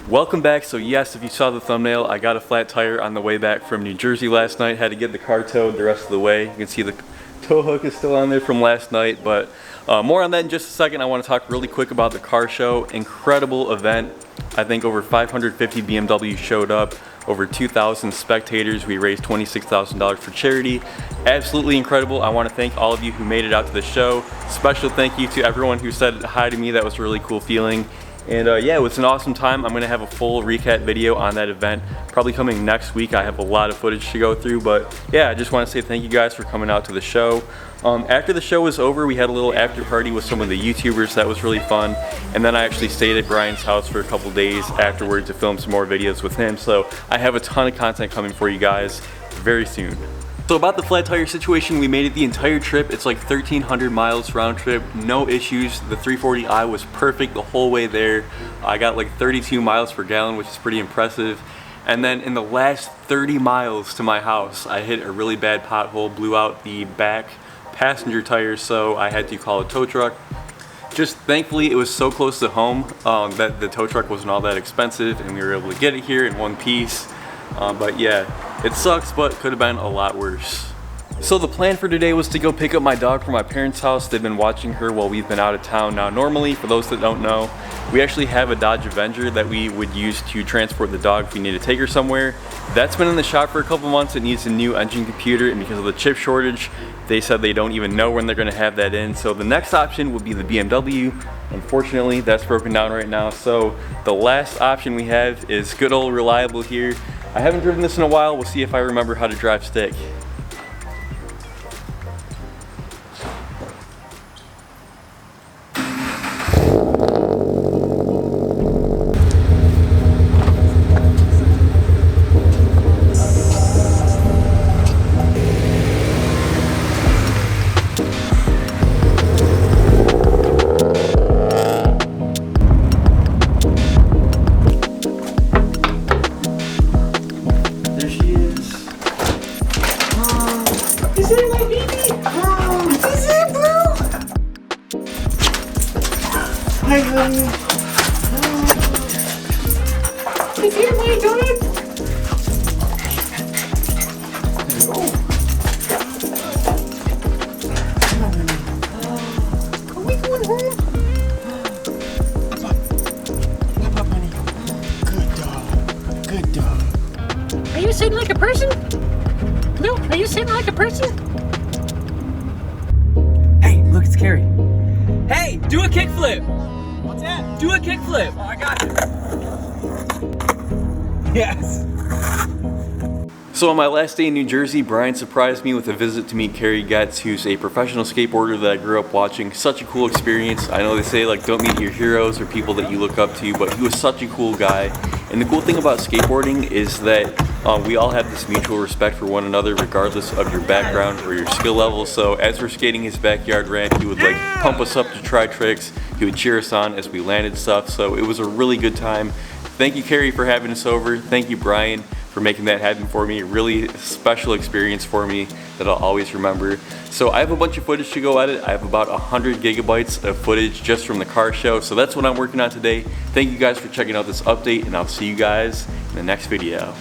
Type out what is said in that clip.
Welcome back. So yes, if you saw the thumbnail, I got a flat tire on the way back from New Jersey last night. Had to get the car towed the rest of the way. You can see the tow hook is still on there from last night, but more on that in just a second. I want to talk really quick about the car show. Incredible event. I think over 550 BMWs showed up, over 2,000 spectators. We raised $26,000 for charity. Absolutely incredible. I want to thank all of you who made it out to the show. Special thank you to everyone who said hi to me. That was a really cool feeling. And yeah, it was an awesome time. I'm going to have a full recap video on that event probably coming next week. I have a lot of footage to go through, but yeah, I just want to say thank you guys for coming out to the show. After the show was over, we had a little after party with some of the YouTubers. That was really fun. And then I actually stayed at Brian's house for a couple days afterward to film some more videos with him. So I have a ton of content coming for you guys very soon. So about the flat tire situation, we made it the entire trip. It's like 1,300 miles round trip, no issues. The 340i was perfect the whole way there. I got like 32 miles per gallon, which is pretty impressive. And then in the last 30 miles to my house, I hit a really bad pothole, blew out the back passenger tire, so I had to call a tow truck. Just thankfully it was so close to home that the tow truck wasn't all that expensive and we were able to get it here in one piece. But yeah, it sucks, but could have been a lot worse. So the plan for today was to go pick up my dog from my parents' house. They've been watching her while we've been out of town. Now normally, for those that don't know, we actually have a Dodge Avenger that we would use to transport the dog if we need to take her somewhere. That's been in the shop for a couple months. It needs a new engine computer, and because of the chip shortage, they said they don't even know when they're going to have that in. So the next option would be the BMW. Unfortunately, that's broken down right now. So the last option we have is good old Reliable here. I haven't driven this in a while. We'll see if I remember how to drive stick. Is it my baby? Is it blue? Hi, honey. Is it my dog? Are we going home? Pop up, honey. Good dog. Good dog. Are you sitting like a person? Blue, are you sitting like a person? Hey, look, it's Carrie. Hey, do a kickflip. What's that? Do a kickflip. Oh, I got it. Yes. So on my last day in New Jersey, Brian surprised me with a visit to meet Carrie Getz, who's a professional skateboarder that I grew up watching. Such a cool experience. I know they say like don't meet your heroes or people that you look up to, but he was such a cool guy. And the cool thing about skateboarding is that we all have this mutual respect for one another regardless of your background or your skill level. So as we're skating his backyard ramp, he would like pump us up to try tricks. He would cheer us on as we landed stuff. So it was a really good time. Thank you, Carrie, for having us over. Thank you, Brian, for making that happen for me. Really special experience for me that I'll always remember. So I have a bunch of footage to go edit. I have about 100 gigabytes of footage just from the car show. So that's what I'm working on today. Thank you guys for checking out this update, and I'll see you guys in the next video.